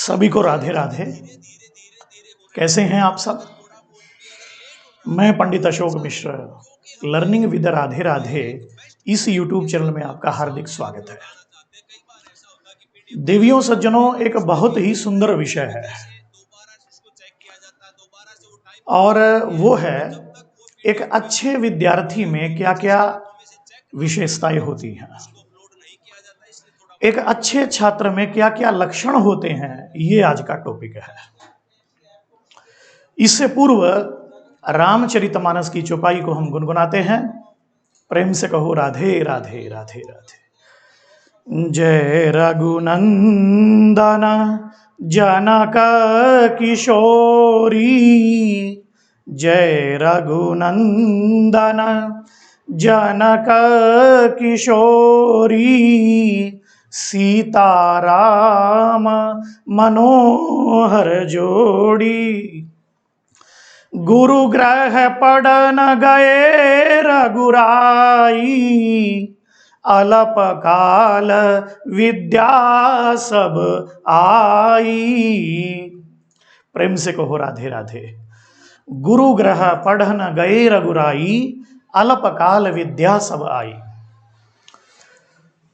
सभी को राधे राधे। कैसे हैं आप सब? मैं पंडित अशोक मिश्र, लर्निंग विद राधे राधे इस यूट्यूब चैनल में आपका हार्दिक स्वागत है। देवियों सज्जनों, एक बहुत ही सुंदर विषय है और वो है एक अच्छे विद्यार्थी में क्या क्या विशेषताएं होती हैं, एक अच्छे छात्र में क्या क्या लक्षण होते हैं। ये आज का टॉपिक है। इससे पूर्व रामचरितमानस की चौपाई को हम गुनगुनाते हैं। प्रेम से कहो राधे राधे राधे राधे। जय रघुनंदन जनक किशोरी, जय रघुनंदन जनक किशोरी, सीताराम मनोहर जोड़ी। गुरु ग्रह पढ़न गए रघुराई, अल्प काल विद्या सब आई। प्रेम से कहो राधे राधे। गुरु ग्रह पढ़न गए रघुराई, अल्प काल विद्या सब आई।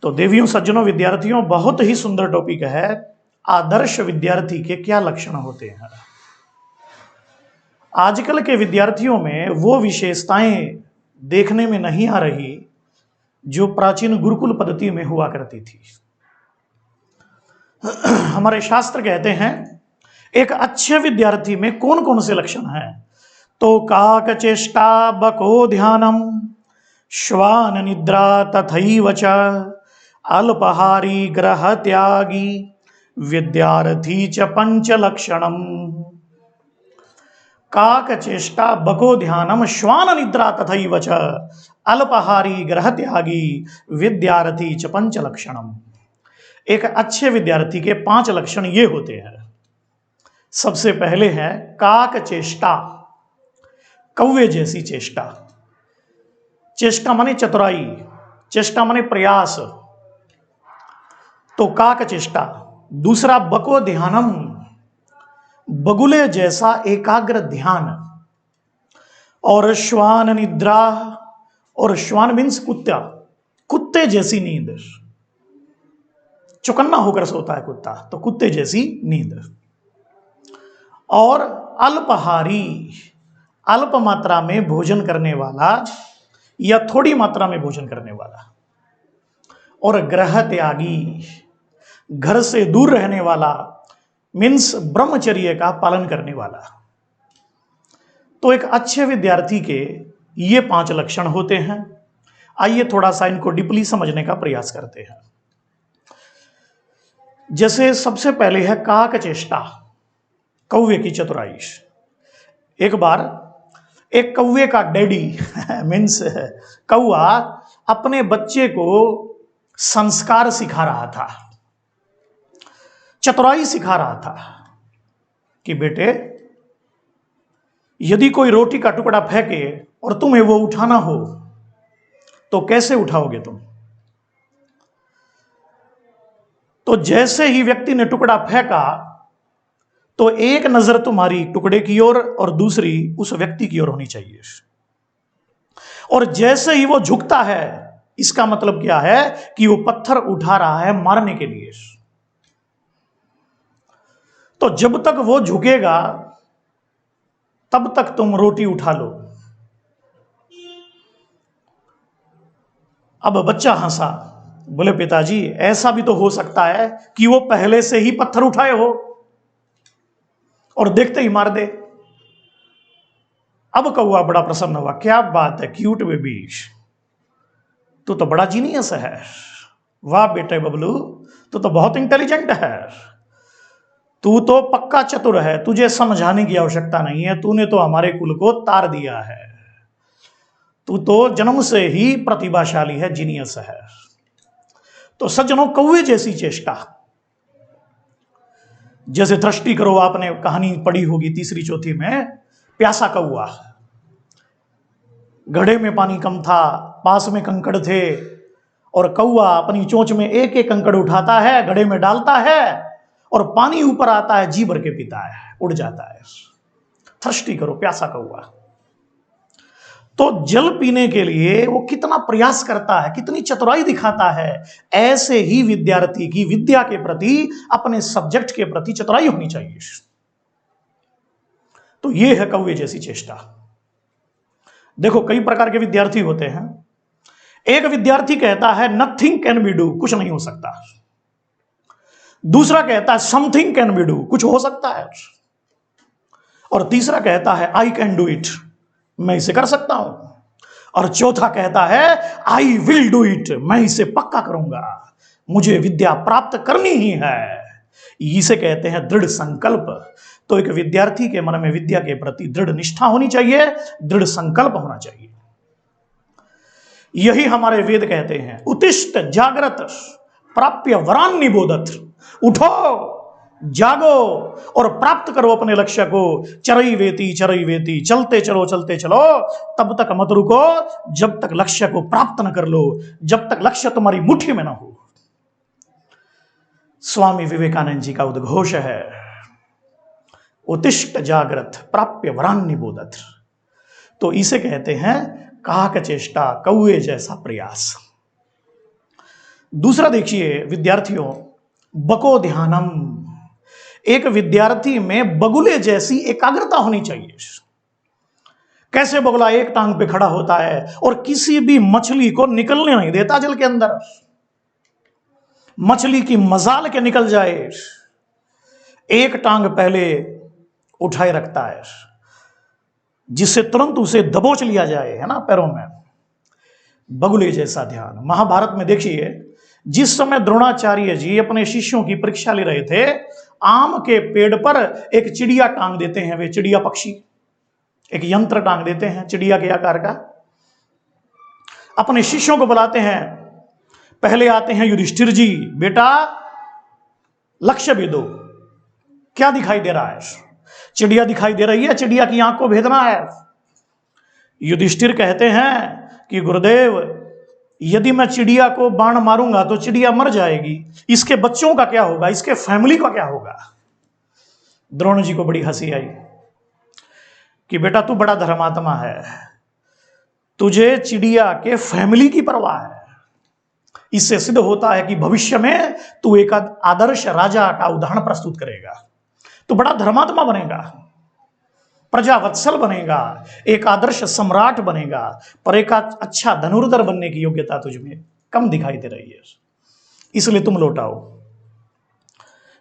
तो देवियों सज्जनों विद्यार्थियों, बहुत ही सुंदर टॉपिक है। आदर्श विद्यार्थी के क्या लक्षण होते हैं। आजकल के विद्यार्थियों में वो विशेषताएं देखने में नहीं आ रही जो प्राचीन गुरुकुल पद्धति में हुआ करती थी। हमारे शास्त्र कहते हैं एक अच्छे विद्यार्थी में कौन कौन से लक्षण हैं। तो काक चेष्टा बको ध्यानम, श्वान निद्रा तथैव च, अल्पहारी ग्रह त्यागी, विद्यार्थी च पंच लक्षणम। काक चेष्टा बको ध्यानम, श्वान निद्रा तथैव च, अल्पहारी ग्रह त्यागी, विद्यार्थी च पंच लक्षणम। एक अच्छे विद्यार्थी के 5 लक्षण ये होते हैं। सबसे पहले है काक चेष्टा, कौवे जैसी चेष्टा। चेष्टा माने चतुराई, चेष्टा माने प्रयास। तो काक चेष्टा। दूसरा बको ध्यानम, बगुले जैसा एकाग्र ध्यान। और श्वान निद्रा, और श्वान मीन्स कुत्ता, कुत्ते जैसी नींद। चौकन्ना होकर सोता है कुत्ता, तो कुत्ते जैसी नींद। और अल्पहारी, अल्प मात्रा में भोजन करने वाला या थोड़ी मात्रा में भोजन करने वाला। और ग्रह त्यागी, घर से दूर रहने वाला, मीन्स ब्रह्मचर्य का पालन करने वाला। तो एक अच्छे विद्यार्थी के ये 5 लक्षण होते हैं। आइए थोड़ा सा इनको डीपली समझने का प्रयास करते हैं। जैसे सबसे पहले है काक चेष्टा, कौवे की चतुराई। एक बार एक कौवे का डैडी मीन्स कौआ अपने बच्चे को संस्कार सिखा रहा था, चतुराई सिखा रहा था कि बेटे, यदि कोई रोटी का टुकड़ा फेंके और तुम्हें वो उठाना हो तो कैसे उठाओगे तुम। तो जैसे ही व्यक्ति ने टुकड़ा फेंका तो एक नजर तुम्हारी टुकड़े की ओर और दूसरी उस व्यक्ति की ओर होनी चाहिए। और जैसे ही वो झुकता है, इसका मतलब क्या है कि वो पत्थर उठा रहा है मारने के लिए। तो जब तक वो झुकेगा तब तक तुम रोटी उठा लो। अब बच्चा हंसा, बोले पिताजी ऐसा भी तो हो सकता है कि वो पहले से ही पत्थर उठाए हो और देखते ही मार दे। अब कौआ बड़ा प्रसन्न हुआ, क्या बात है क्यूट बेबी, तू तो बड़ा जीनियस है। वाह बेटे बबलू, तू तो बहुत इंटेलिजेंट है, तू तो पक्का चतुर है, तुझे समझाने की आवश्यकता नहीं है, तूने तो हमारे कुल को तार दिया है, तू तो जन्म से ही प्रतिभाशाली है, जीनियस है। तो सज्जनों, कौवे जैसी चेष्टा। जैसे दृष्टि करो, आपने कहानी पढ़ी होगी तीसरी चौथी में, प्यासा कौआ, घड़े में पानी कम था, पास में कंकड़ थे, और कौआ अपनी चोंच में एक एक कंकड़ उठाता है, घड़े में डालता है और पानी ऊपर आता है, जी भर के पीता है, उड़ जाता है। थर्स्टी करो, प्यासा कौआ। तो जल पीने के लिए वो कितना प्रयास करता है, कितनी चतुराई दिखाता है। ऐसे ही विद्यार्थी की विद्या के प्रति, अपने सब्जेक्ट के प्रति चतुराई होनी चाहिए। तो ये है कौवे जैसी चेष्टा। देखो कई प्रकार के विद्यार्थी होते हैं। एक विद्यार्थी कहता है नथिंग कैन बी डू, कुछ नहीं हो सकता। दूसरा कहता है समथिंग कैन बी डू, कुछ हो सकता है। और तीसरा कहता है आई कैन डू इट, मैं इसे कर सकता हूं। और चौथा कहता है आई विल डू इट, मैं इसे पक्का करूंगा, मुझे विद्या प्राप्त करनी ही है। इसे कहते हैं दृढ़ संकल्प। तो एक विद्यार्थी के मन में विद्या के प्रति दृढ़ निष्ठा होनी चाहिए, दृढ़ संकल्प होना चाहिए। यही हमारे वेद कहते हैं, उत्तिष्ठ जागृत प्राप्य वरान निबोधत। उठो, जागो और प्राप्त करो अपने लक्ष्य को। चरई वेती, चलते चलो तब तक मत रुको जब तक लक्ष्य को प्राप्त न कर लो, जब तक लक्ष्य तुम्हारी मुट्ठी में ना हो। स्वामी विवेकानंद जी का उद्घोष है, उत्तिष्ठ जागृत प्राप्य वरान निबोधत। तो इसे कहते हैं काक चेष्टा, कौए जैसा प्रयास। दूसरा देखिए विद्यार्थियों, बको ध्यानम। एक विद्यार्थी में बगुले जैसी एकाग्रता होनी चाहिए। कैसे बगुला एक टांग पे खड़ा होता है और किसी भी मछली को निकलने नहीं देता जल के अंदर, मछली की मजाल के निकल जाए, एक टांग पहले उठाए रखता है जिससे तुरंत उसे दबोच लिया जाए, है ना, पैरों में। बगुले जैसा ध्यान। महाभारत में देखिए, जिस समय द्रोणाचार्य जी अपने शिष्यों की परीक्षा ले रहे थे, आम के पेड़ पर एक चिड़िया टांग देते हैं, वे चिड़िया पक्षी एक यंत्र टांग देते हैं चिड़िया के आकार का। अपने शिष्यों को बुलाते हैं, पहले आते हैं युधिष्ठिर जी, बेटा लक्ष्य भेदो, क्या दिखाई दे रहा है? चिड़िया दिखाई दे रही है, चिड़िया की आंख को भेदना है। युधिष्ठिर कहते हैं कि गुरुदेव, यदि मैं चिड़िया को बाण मारूंगा तो चिड़िया मर जाएगी, इसके बच्चों का क्या होगा, इसके फैमिली का क्या होगा? द्रोण जी को बड़ी हंसी आई कि बेटा तू बड़ा धर्मात्मा है, तुझे चिड़िया के फैमिली की परवाह है। इससे सिद्ध होता है कि भविष्य में तू एक आदर्श राजा का उदाहरण प्रस्तुत करेगा, तू बड़ा धर्मात्मा बनेगा, प्रजावत्सल बनेगा, एक आदर्श सम्राट बनेगा, पर एक अच्छा धनुर्धर बनने की योग्यता तुझमें कम दिखाई दे रही है, इसलिए तुम लौटाओ।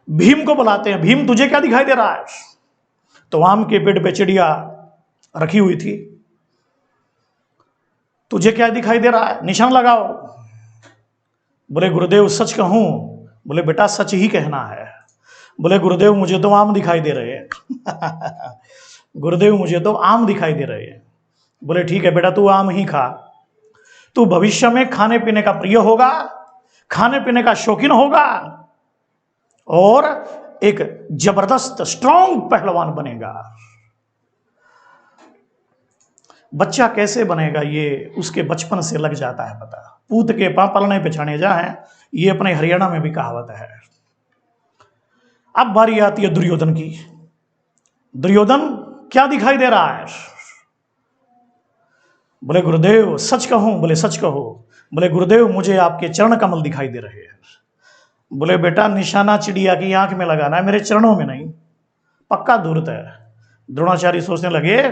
भीम को बुलाते हैं, भीम तुझे क्या दिखाई दे रहा है? तो आम के पेड़ पे चिड़िया रखी हुई थी, तुझे क्या दिखाई दे रहा है? निशान लगाओ। बोले गुरुदेव सच कहूं? बोले बेटा सच ही कहना है। बोले गुरुदेव मुझे तो आम दिखाई दे रहे हैं गुरुदेव मुझे तो आम दिखाई दे रहे हैं। बोले ठीक है बेटा, तू आम ही खा, तू भविष्य में खाने पीने का प्रिय होगा, खाने पीने का शौकीन होगा और एक जबरदस्त स्ट्रॉन्ग पहलवान बनेगा। बच्चा कैसे बनेगा ये उसके बचपन से लग जाता है पता। पूत के पांव पलने पे छाने जाए, ये अपने हरियाणा में भी कहावत है। अब बारी आती है दुर्योधन की। दुर्योधन क्या दिखाई दे रहा है? बोले गुरुदेव सच कहूं? बोले सच कहो। बोले गुरुदेव मुझे आपके चरण कमल दिखाई दे रहे हैं। बोले बेटा निशाना चिड़िया की आंख में लगाना है, मेरे चरणों में नहीं, पक्का धूर्त है। द्रोणाचार्य सोचने लगे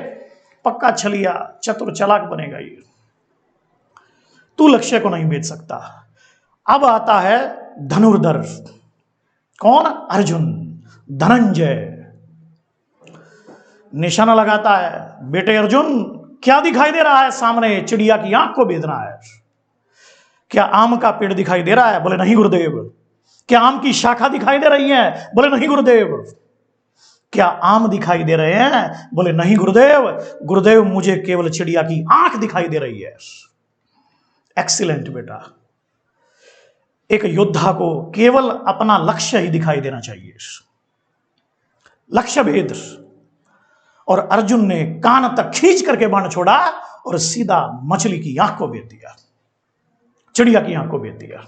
पक्का छलिया चतुर चालाक बनेगा ये, तू लक्ष्य को नहीं बेच सकता। अब आता है धनुर्धर। कौन? अर्जुन, धनंजय। निशाना लगाता है, बेटे अर्जुन क्या दिखाई दे रहा है सामने? चिड़िया की आंख को भेदना है। क्या आम का पेड़ दिखाई दे रहा है? बोले नहीं गुरुदेव। क्या आम की शाखा दिखाई दे रही है? बोले नहीं गुरुदेव। क्या आम दिखाई दे रहे हैं? बोले नहीं गुरुदेव। गुरुदेव मुझे केवल चिड़िया की आंख दिखाई दे रही है। एक्सीलेंट बेटा। एक योद्धा को केवल अपना लक्ष्य ही दिखाई देना चाहिए, लक्ष्य भेद। और अर्जुन ने कान तक खींच करके बाण छोड़ा और सीधा मछली की आंख को भेद दिया, चिड़िया की आंख को भेद दिया।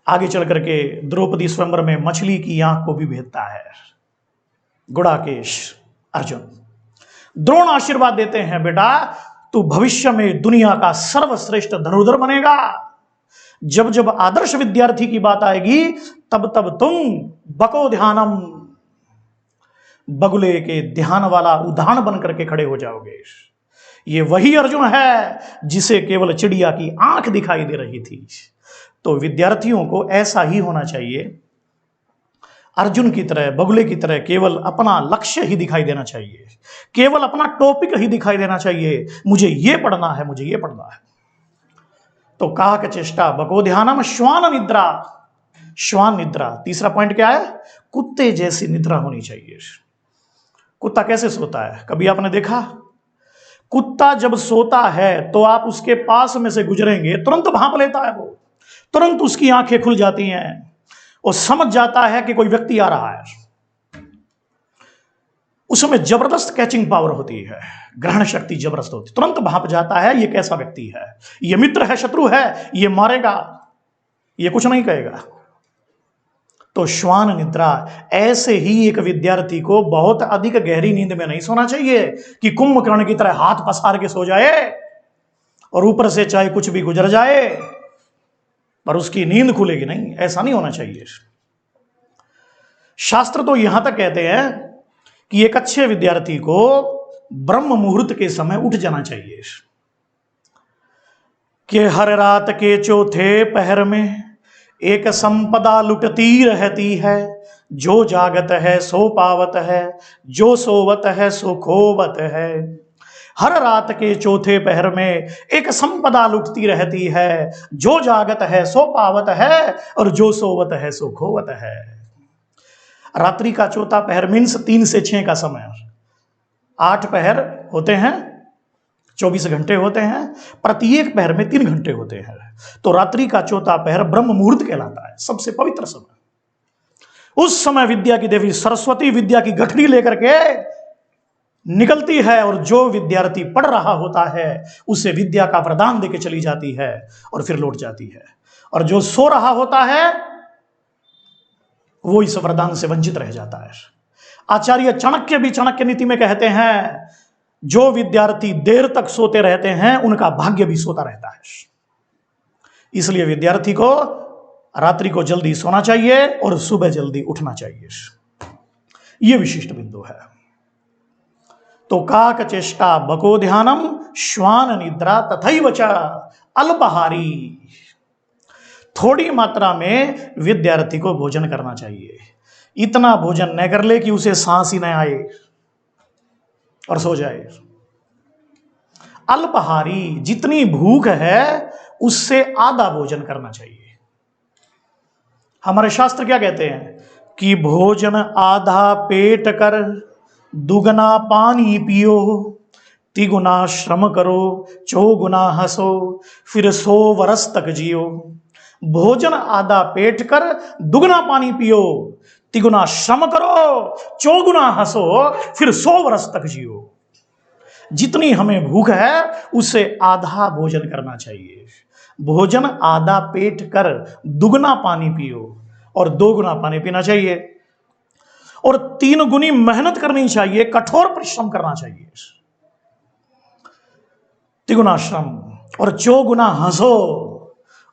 आगे चल करके द्रौपदी स्वयंवर में मछली की आंख को भी भेदता है गुड़ाकेश अर्जुन। द्रोण आशीर्वाद देते हैं, बेटा तू भविष्य में दुनिया का सर्वश्रेष्ठ धनुर्धर बनेगा। जब जब आदर्श विद्यार्थी की बात आएगी तब तब तुम बको ध्यानम, बगुले के ध्यान वाला उदाहरण बन करके खड़े हो जाओगे। ये वही अर्जुन है जिसे केवल चिड़िया की आंख दिखाई दे रही थी। तो विद्यार्थियों को ऐसा ही होना चाहिए, अर्जुन की तरह, बगुले की तरह केवल अपना लक्ष्य ही दिखाई देना चाहिए, केवल अपना टॉपिक ही दिखाई देना चाहिए, मुझे ये पढ़ना है, मुझे ये पढ़ना है। तो काक चेष्टा बको ध्यानम श्वान निद्रा, श्वान निद्रा। तीसरा पॉइंट क्या है? कुत्ते जैसी निद्रा होनी चाहिए। कुत्ता कैसे सोता है, कभी आपने देखा? कुत्ता जब सोता है तो आप उसके पास में से गुजरेंगे तुरंत भांप लेता है, वो तुरंत उसकी आंखें खुल जाती हैं और समझ जाता है कि कोई व्यक्ति आ रहा है। उसमें जबरदस्त कैचिंग पावर होती है, ग्रहण शक्ति जबरदस्त होती है, तुरंत भांप जाता है ये कैसा व्यक्ति है, ये मित्र है, शत्रु है, ये मारेगा, ये कुछ नहीं कहेगा। तो श्वान निद्रा, ऐसे ही एक विद्यार्थी को बहुत अधिक गहरी नींद में नहीं सोना चाहिए कि कुंभकर्ण की तरह हाथ पसार के सो जाए और ऊपर से चाहे कुछ भी गुजर जाए पर उसकी नींद खुलेगी नहीं, ऐसा नहीं होना चाहिए। शास्त्र तो यहां तक कहते हैं कि एक अच्छे विद्यार्थी को ब्रह्म मुहूर्त के समय उठ जाना चाहिए कि हर रात के चौथे पहर में एक संपदा लुटती रहती है, जो जागत है सो पावत है, जो सोवत है सो खोवत है। हर रात के चौथे पहर में एक संपदा लुटती रहती है, जो जागत है सो पावत है और जो सोवत है सो खोवत है। रात्रि का चौथा पहर मीन्स 3 से 6 का समय। 8 पहर होते हैं, 24 घंटे होते हैं, प्रत्येक पहर में 3 घंटे होते हैं। तो रात्रि का चौथा पहर ब्रह्म मुहूर्त कहलाता है, सबसे पवित्र समय। उस समय विद्या की देवी सरस्वती विद्या की गठरी लेकर के निकलती है और जो विद्यार्थी पढ़ रहा होता है उसे विद्या का वरदान देके चली जाती है और फिर लौट जाती है, और जो सो रहा होता है वो इस वरदान से वंचित रह जाता है। आचार्य चाणक्य भी चाणक्य नीति में कहते हैं, जो विद्यार्थी देर तक सोते रहते हैं उनका भाग्य भी सोता रहता है। इसलिए विद्यार्थी को रात्रि को जल्दी सोना चाहिए और सुबह जल्दी उठना चाहिए। यह विशिष्ट बिंदु है। तो काक चेष्टा बको ध्यानम श्वान निद्रा तथैव च अल्पाहारी। थोड़ी मात्रा में विद्यार्थी को भोजन करना चाहिए, इतना भोजन न कर ले कि उसे सांस ही न आए और सो जाए। अल्पाहारी, जितनी भूख है उससे आधा भोजन करना चाहिए। हमारे शास्त्र क्या कहते हैं कि भोजन आधा पेट कर, दुगना पानी पियो, तिगुना श्रम करो, चौगुना हंसो, फिर 100 वर्ष तक जियो। भोजन आधा पेट कर, दुगना पानी पियो, तिगुना श्रम करो, चौगुना हंसो, फिर 100 वर्ष तक जियो। जितनी हमें भूख है उससे आधा भोजन करना चाहिए। भोजन आधा पेट कर, दुगना पानी पियो और 2 गुना पानी पीना चाहिए, और 3 गुनी मेहनत करनी चाहिए, कठोर परिश्रम करना चाहिए। तिगुना श्रम और 4 गुना हंसो,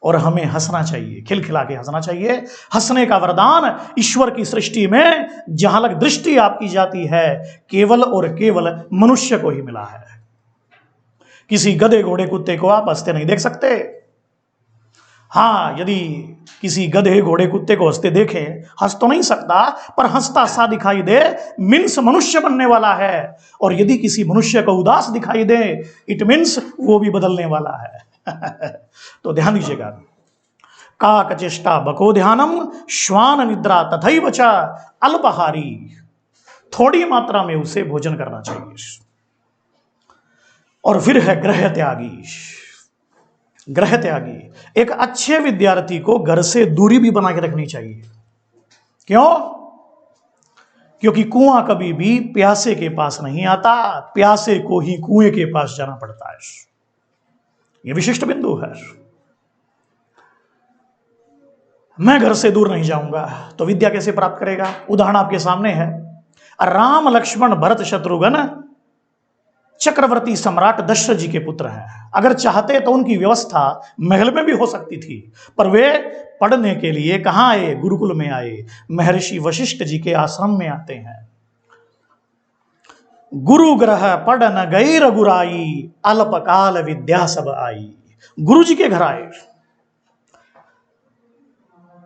और हमें हंसना चाहिए, खिलखिला के हंसना चाहिए। हंसने का वरदान ईश्वर की सृष्टि में जहां लग दृष्टि आपकी जाती है केवल और केवल मनुष्य को ही मिला है। किसी गधे घोड़े कुत्ते को आप हंसते नहीं देख सकते। हाँ, यदि किसी गधे घोड़े कुत्ते को हंसते देखें, हंस तो नहीं सकता पर हंसता सा दिखाई दे, मीन्स मनुष्य बनने वाला है। और यदि किसी मनुष्य को उदास दिखाई दे, इट मीन्स वो भी बदलने वाला है। तो ध्यान दीजिएगा, काक चेष्टा बको ध्यानम श्वान निद्रा तथैव च अल्पाहारी। थोड़ी मात्रा में उसे भोजन करना चाहिए। और फिर है ग्रह त्यागी। ग्रह त्यागी, एक अच्छे विद्यार्थी को घर से दूरी भी बना के रखनी चाहिए। क्यों? क्योंकि कुआं कभी भी प्यासे के पास नहीं आता, प्यासे को ही कुएं के पास जाना पड़ता है। यह विशिष्ट बिंदु है। मैं घर से दूर नहीं जाऊंगा, तो विद्या कैसे प्राप्त करेगा? उदाहरण आपके सामने है। राम लक्ष्मण भरत शत्रुघ्न चक्रवर्ती सम्राट दशरथ जी के पुत्र हैं। अगर चाहते तो उनकी व्यवस्था महल में भी हो सकती थी, पर वे पढ़ने के लिए कहाँ आए? गुरुकुल में आए। महर्षि वशिष्ठ जी के आश्रम में आते हैं। गुरु ग्रह पढ़न गई रघुराई, अल्पकाल विद्या सब आई। गुरु जी के घर आए,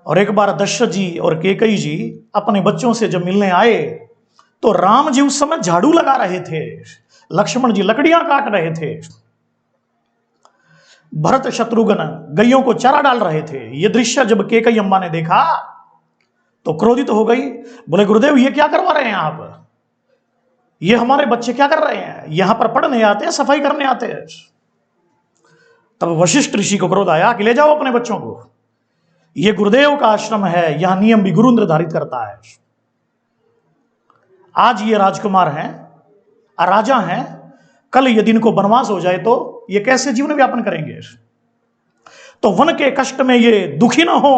और एक बार दशरथ जी और कैकेयी जी अपने बच्चों से जब मिलने आए तो राम जी उस समय झाड़ू लगा रहे थे, लक्ष्मण जी लकड़ियां काट रहे थे, भरत शत्रुघ्न गैयों को चारा डाल रहे थे। यह दृश्य जब कैकेयी अम्मा ने देखा तो क्रोधित हो गई। बोले, गुरुदेव ये क्या करवा रहे हैं आप? ये हमारे बच्चे क्या कर रहे हैं? यहां पर पढ़ने आते हैं, सफाई करने आते हैं। तब वशिष्ठ ऋषि को क्रोध आया कि ले जाओ अपने बच्चों को, ये गुरुदेव का आश्रम है, यहां नियम भी गुरु निर्धारित करता है। आज ये राजकुमार हैं, राजा हैं, कल यदि इनको वनवास हो जाए तो ये कैसे जीवन व्यापन करेंगे? तो वन के कष्ट में ये दुखी ना हो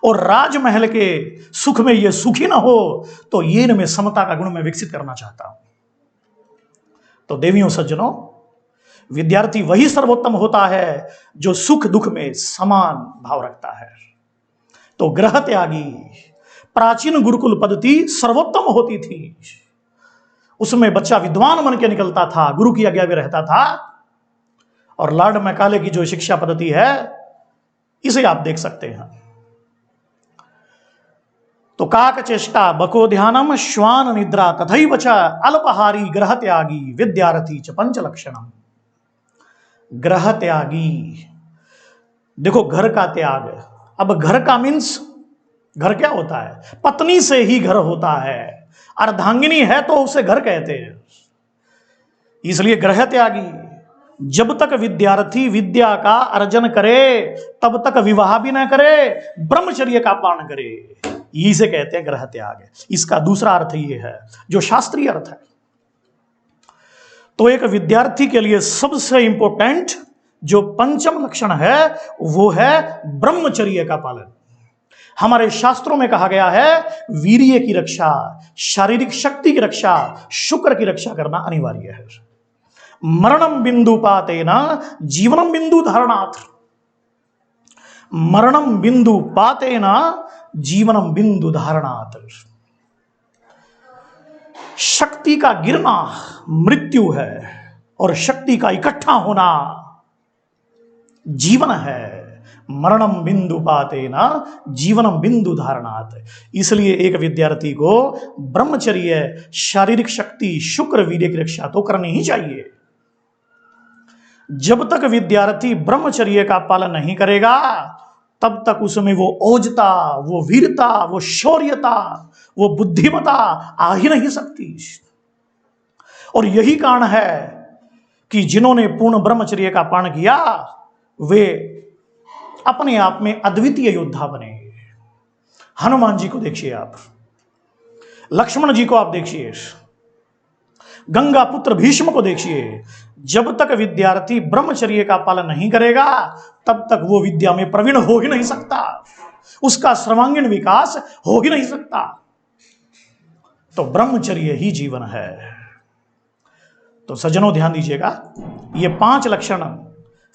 और राजमहल के सुख में ये सुखी ना हो, तो ये इनमें समता का गुण मैं विकसित करना चाहता हूं। तो देवियों सज्जनों, विद्यार्थी वही सर्वोत्तम होता है जो सुख दुख में समान भाव रखता है। तो ग्रह त्यागी प्राचीन गुरुकुल पद्धति सर्वोत्तम होती थी। उसमें बच्चा विद्वान बन के निकलता था, गुरु की आज्ञा में रहता था। और लॉर्ड मैकाले की जो शिक्षा पद्धति है, इसे आप देख सकते हैं। तो काक चेष्टा बको ध्यानम श्वान निद्रा तथैव च अल्पहारी ग्रह त्यागी विद्यार्थी च पंच लक्षणम। ग्रह त्यागी, देखो घर का त्याग। अब घर का मीन्स, घर क्या होता है? पत्नी से ही घर होता है। अर्धांगिनी है तो उसे घर कहते हैं। इसलिए ग्रह त्यागी, जब तक विद्यार्थी विद्या का अर्जन करे तब तक विवाह भी ना करे, ब्रह्मचर्य का पालन करे, इसे कहते हैं ग्रह त्याग। इसका दूसरा अर्थ ये है जो शास्त्रीय अर्थ है। तो एक विद्यार्थी के लिए सबसे इंपॉर्टेंट जो पंचम लक्षण है वो है ब्रह्मचर्य का पालन। हमारे शास्त्रों में कहा गया है वीर्य की रक्षा, शारीरिक शक्ति की रक्षा, शुक्र की रक्षा करना अनिवार्य है। मरणम बिंदु पातेना जीवनम बिंदु धारणात्। मरणम बिंदु पातेना जीवनम बिंदु धारणात्। शक्ति का गिरना मृत्यु है और शक्ति का इकट्ठा होना जीवन है। मरणम बिंदु पातेना जीवनम बिंदु धारणात्। इसलिए एक विद्यार्थी को ब्रह्मचर्य, शारीरिक शक्ति, शुक्र, वीर्य की रक्षा तो करनी ही चाहिए। जब तक विद्यार्थी ब्रह्मचर्य का पालन नहीं करेगा तब तक उसमें वो ओजता, वो वीरता, वो शौर्यता, वो बुद्धिमता आ ही नहीं सकती। और यही कारण है कि जिन्होंने पूर्ण ब्रह्मचर्य का पालन किया वे अपने आप में अद्वितीय योद्धा बने। हनुमान जी को देखिए आप, लक्ष्मण जी को आप देखिए, गंगा पुत्र भीष्म को देखिए। जब तक विद्यार्थी ब्रह्मचर्य का पालन नहीं करेगा तब तक वो विद्या में प्रवीण हो ही नहीं सकता, उसका सर्वांगीण विकास हो ही नहीं सकता। तो ब्रह्मचर्य ही जीवन है। तो सज्जनों ध्यान दीजिएगा, ये 5 लक्षण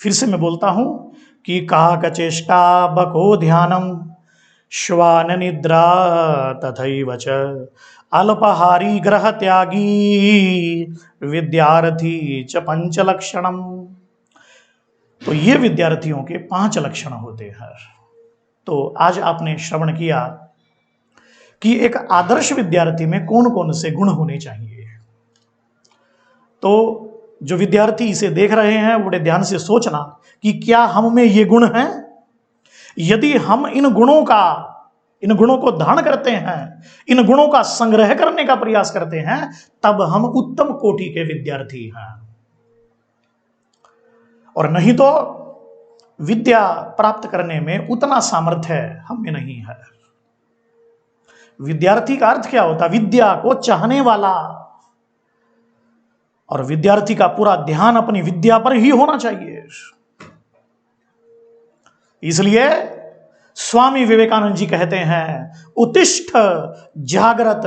फिर से मैं बोलता हूं कि काक चेष्टा बको ध्यानम श्वान निद्रा तथैव च अल्पहारी ग्रह त्यागी विद्यार्थी च पंच लक्षणम। तो ये विद्यार्थियों के 5 लक्षण होते हैं। तो आज आपने श्रवण किया कि एक आदर्श विद्यार्थी में कौन कौन से गुण होने चाहिए। तो जो विद्यार्थी इसे देख रहे हैं बड़े ध्यान से सोचना कि क्या हम में ये गुण हैं। यदि हम इन गुणों को धारण करते हैं, इन गुणों का संग्रह करने का प्रयास करते हैं, तब हम उत्तम कोटि के विद्यार्थी हैं। और नहीं तो विद्या प्राप्त करने में उतना सामर्थ्य हम में नहीं है। विद्यार्थी का अर्थ क्या होता है? विद्या को चाहने वाला। और विद्यार्थी का पूरा ध्यान अपनी विद्या पर ही होना चाहिए। इसलिए स्वामी विवेकानंद जी कहते हैं, उत्तिष्ठ जागृत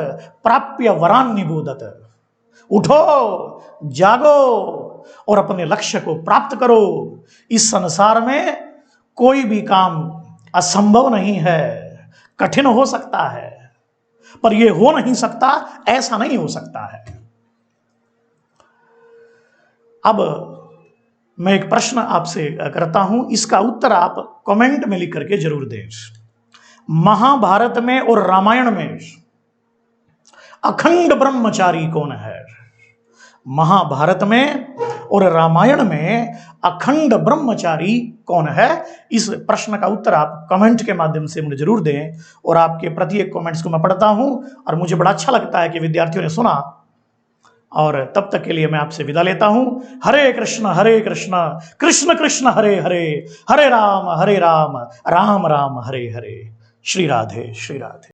प्राप्य वरान निबोधत। उठो, जागो और अपने लक्ष्य को प्राप्त करो। इस संसार में कोई भी काम असंभव नहीं है। कठिन हो सकता है, पर यह हो नहीं सकता, ऐसा नहीं हो सकता है। अब मैं एक प्रश्न आपसे करता हूं, इसका उत्तर आप कमेंट में लिख करके जरूर दें। महाभारत में और रामायण में अखंड ब्रह्मचारी कौन है? महाभारत में और रामायण में अखंड ब्रह्मचारी कौन है? इस प्रश्न का उत्तर आप कमेंट के माध्यम से मुझे जरूर दें। और आपके प्रत्येक कमेंट्स को मैं पढ़ता हूं और मुझे बड़ा अच्छा लगता है कि विद्यार्थियों ने सुना। और तब तक के लिए मैं आपसे विदा लेता हूं। हरे कृष्ण कृष्ण कृष्ण हरे हरे, हरे राम राम राम हरे हरे। श्री राधे श्री राधे।